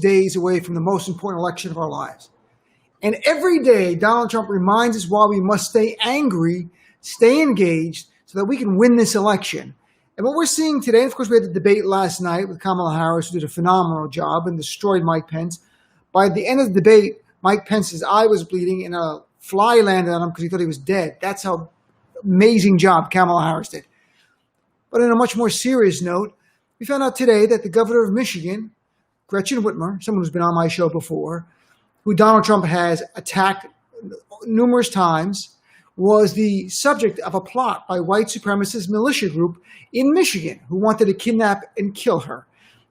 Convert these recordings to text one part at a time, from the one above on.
days away from the most important election of our lives. And every day, Donald Trump reminds us why we must stay angry, stay engaged, so that we can win this election. And what we're seeing today, of course, we had the debate last night with Kamala Harris, who did a phenomenal job and destroyed Mike Pence. By the end of the debate, Mike Pence's eye was bleeding and a fly landed on him because he thought he was dead. That's how amazing job Kamala Harris did. But on a much more serious note, we found out today that the governor of Michigan, Gretchen Whitmer, someone who's been on my show before, who Donald Trump has attacked numerous times, was the subject of a plot by white supremacist militia group in Michigan who wanted to kidnap and kill her.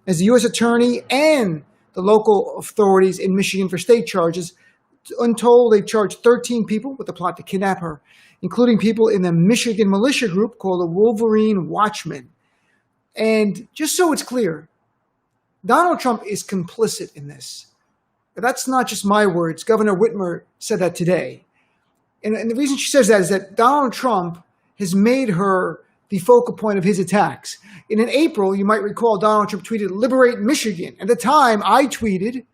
As the U.S. attorney and the local authorities in Michigan for state charges, untold, they charged 13 people with the plot to kidnap her, including people in the Michigan militia group called the Wolverine Watchmen. And just so it's clear, Donald Trump is complicit in this. That's not just my words. Governor Whitmer said that today. And the reason she says that is that Donald Trump has made her the focal point of his attacks. And in April, you might recall Donald Trump tweeted, "Liberate Michigan." At the time, I tweeted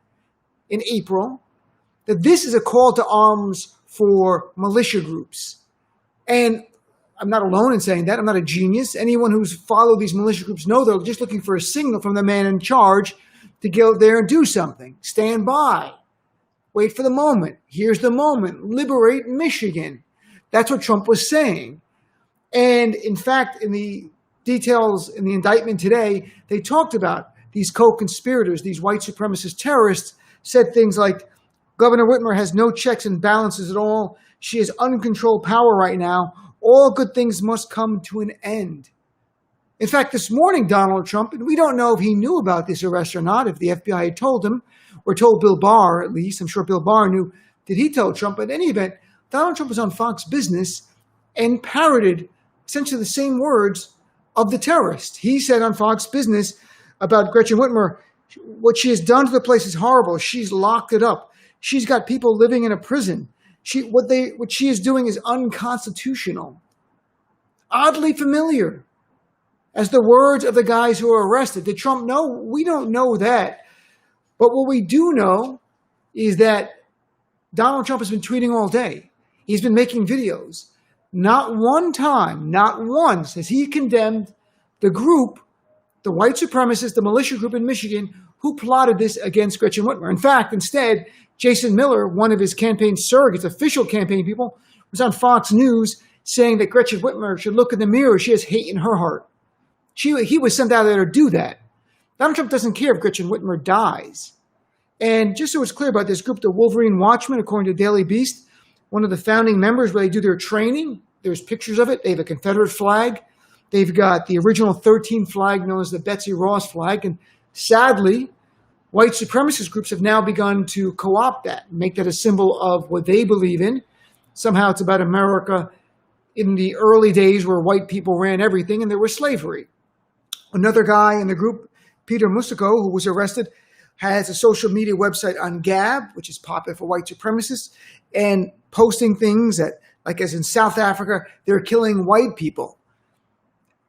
in April that this is a call to arms for militia groups. And I'm not alone in saying that. I'm not a genius. Anyone who's followed these militia groups know they're just looking for a signal from the man in charge to go there and do something. Stand by. Wait for the moment. Here's the moment. Liberate Michigan. That's what Trump was saying. And in fact, in the details in the indictment today, they talked about these co-conspirators, these white supremacist terrorists, said things like, Governor Whitmer has no checks and balances at all. She has uncontrolled power right now. All good things must come to an end. In fact, this morning, Donald Trump, and we don't know if he knew about this arrest or not, if the FBI had told him, or told Bill Barr at least. I'm sure Bill Barr knew. Did he tell Trump? But in any event, Donald Trump was on Fox Business and parroted essentially the same words of the terrorist. He said on Fox Business about Gretchen Whitmer, what she has done to the place is horrible. She's locked it up. She's got people living in a prison. What she is doing is unconstitutional. Oddly familiar as the words of the guys who were arrested. Did Trump know? We don't know that. But what we do know is that Donald Trump has been tweeting all day. He's been making videos. Not one time, not once has he condemned the group, the white supremacists, the militia group in Michigan, who plotted this against Gretchen Whitmer. In fact, instead, Jason Miller, one of his campaign surrogates, official campaign people, was on Fox News saying that Gretchen Whitmer should look in the mirror. She has hate in her heart. He was sent out there to do that. Donald Trump doesn't care if Gretchen Whitmer dies. And just so it's clear about this group, the Wolverine Watchmen, according to Daily Beast, one of the founding members where they do their training, there's pictures of it. They have a Confederate flag. They've got the original 13 flag known as the Betsy Ross flag. And sadly, white supremacist groups have now begun to co-opt that, make that a symbol of what they believe in. Somehow it's about America in the early days where white people ran everything and there was slavery. Another guy in the group, Peter Musico, who was arrested, has a social media website on Gab, which is popular for white supremacists, and posting things that, like as in South Africa, they're killing white people.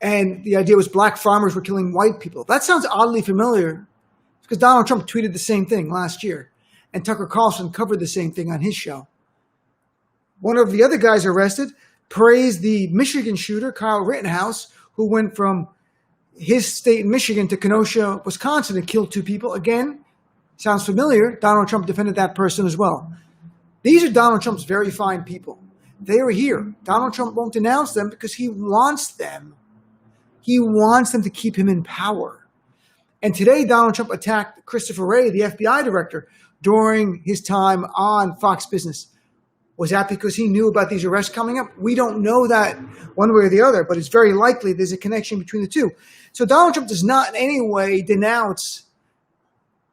And the idea was black farmers were killing white people. That sounds oddly familiar because Donald Trump tweeted the same thing last year. And Tucker Carlson covered the same thing on his show. One of the other guys arrested praised the Michigan shooter, Kyle Rittenhouse, who went from his state in Michigan to Kenosha, Wisconsin, and killed 2 people. Again, sounds familiar. Donald Trump defended that person as well. These are Donald Trump's very fine people. They are here. Donald Trump won't denounce them because he wants them. He wants them to keep him in power. And today, Donald Trump attacked Christopher Wray, the FBI director, during his time on Fox Business. Was that because he knew about these arrests coming up? We don't know that one way or the other, but it's very likely there's a connection between the two. So Donald Trump does not in any way denounce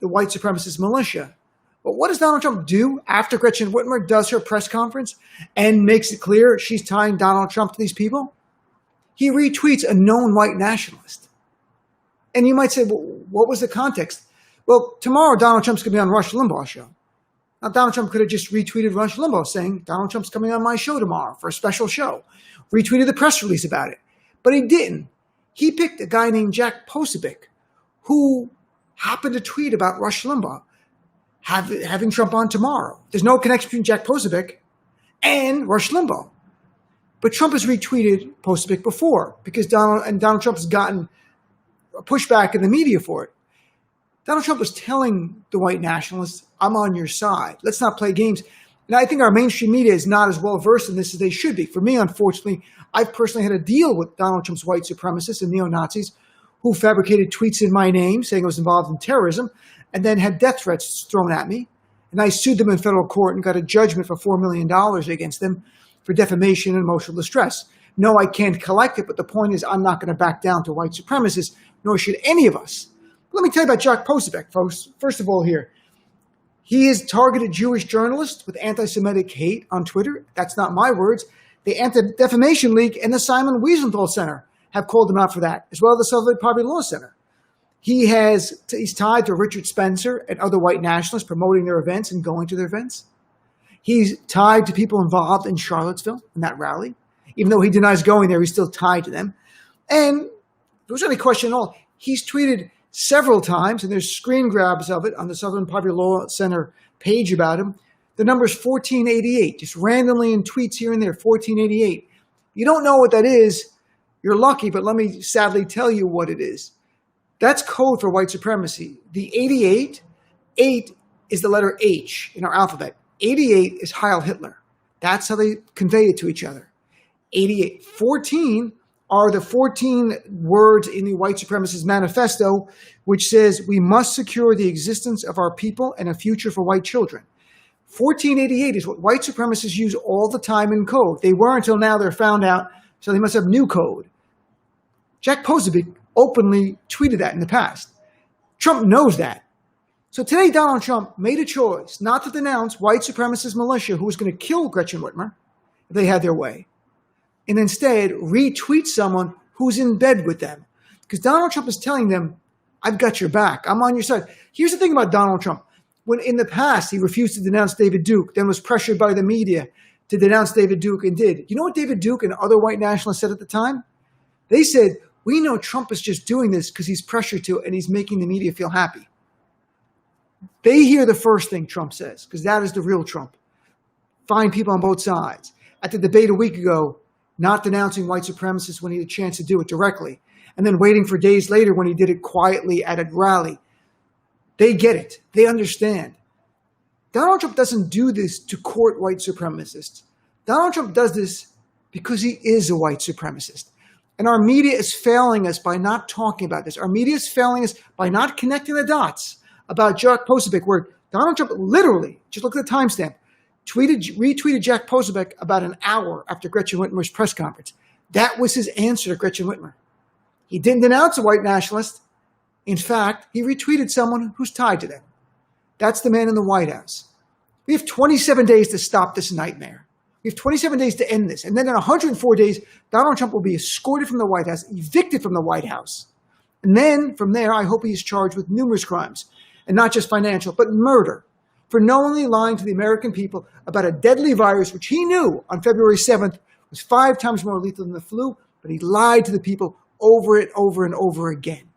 the white supremacist militia. But what does Donald Trump do after Gretchen Whitmer does her press conference and makes it clear she's tying Donald Trump to these people? He retweets a known white nationalist. And you might say, well, what was the context? Well, tomorrow Donald Trump's going to be on Rush Limbaugh's show. Now, Donald Trump could have just retweeted Rush Limbaugh saying, Donald Trump's coming on my show tomorrow for a special show. Retweeted the press release about it. But he didn't. He picked a guy named Jack Posobiec, who happened to tweet about Rush Limbaugh having Trump on tomorrow. There's no connection between Jack Posobiec and Rush Limbaugh. But Trump has retweeted Posobiec before because Donald Trump has gotten pushback in the media for it. Donald Trump was telling the white nationalists, I'm on your side. Let's not play games. And I think our mainstream media is not as well versed in this as they should be. For me, unfortunately, I've personally had to deal with Donald Trump's white supremacists and neo-Nazis who fabricated tweets in my name saying I was involved in terrorism and then had death threats thrown at me. And I sued them in federal court and got a judgment for $4 million against them for defamation and emotional distress. No, I can't collect it, but the point is I'm not going to back down to white supremacists, nor should any of us. Let me tell you about Jack Posobiec, folks. First of all here, he is targeted Jewish journalists with anti-Semitic hate on Twitter. That's not my words. The Anti-Defamation League and the Simon Wiesenthal Center have called him out for that, as well as the Southern Poverty Law Center. He's tied to Richard Spencer and other white nationalists promoting their events and going to their events. He's tied to people involved in Charlottesville in that rally. Even though he denies going there, he's still tied to them. And if there's any question at all, he's tweeted several times, and there's screen grabs of it on the Southern Poverty Law Center page about him. The number is 1488, just randomly in tweets here and there, 1488. You don't know what that is, you're lucky, but let me sadly tell you what it is. That's code for white supremacy. The 88, 8 is the letter H in our alphabet. 88 is Heil Hitler. That's how they convey it to each other. 88. 14 are the 14 words in the white supremacist manifesto, which says we must secure the existence of our people and a future for white children. 1488 is what white supremacists use all the time in code. They were until now, they're found out, so they must have new code. Jack Posobiec openly tweeted that in the past. Trump knows that. So today, Donald Trump made a choice not to denounce white supremacist militia who was going to kill Gretchen Whitmer if they had their way, and instead retweet someone who's in bed with them. Because Donald Trump is telling them, I've got your back. I'm on your side. Here's the thing about Donald Trump. When in the past he refused to denounce David Duke, then was pressured by the media to denounce David Duke and did. You know what David Duke and other white nationalists said at the time? They said, we know Trump is just doing this because he's pressured to and he's making the media feel happy. They hear the first thing Trump says, because that is the real Trump. Find people on both sides. At the debate a week ago, not denouncing white supremacists when he had a chance to do it directly, and then waiting for days later when he did it quietly at a rally. They get it. They understand. Donald Trump doesn't do this to court white supremacists. Donald Trump does this because he is a white supremacist. And our media is failing us by not talking about this. Our media is failing us by not connecting the dots about Jack Posobiec, where Donald Trump literally, just look at the timestamp, retweeted Jack Posobiec about an hour after Gretchen Whitmer's press conference. That was his answer to Gretchen Whitmer. He didn't denounce a white nationalist. In fact, he retweeted someone who's tied to them. That's the man in the White House. We have 27 days to stop this nightmare. We have 27 days to end this. And then in 104 days, Donald Trump will be escorted from the White House, evicted from the White House. And then from there, I hope he is charged with numerous crimes, and not just financial, but murder, for knowingly lying to the American people about a deadly virus, which he knew on February 7th was 5 times more lethal than the flu, but he lied to the people over and over again.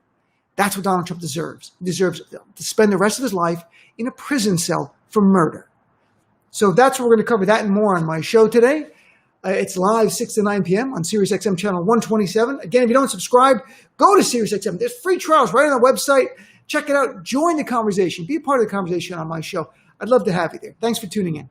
That's what Donald Trump deserves. He deserves to spend the rest of his life in a prison cell for murder. So that's what we're going to cover, that and more on my show today. It's live 6 to 9 p.m. on SiriusXM channel 127. Again, if you don't subscribe, go to SiriusXM. There's free trials right on the website. Check it out. Join the conversation. Be a part of the conversation on my show. I'd love to have you there. Thanks for tuning in.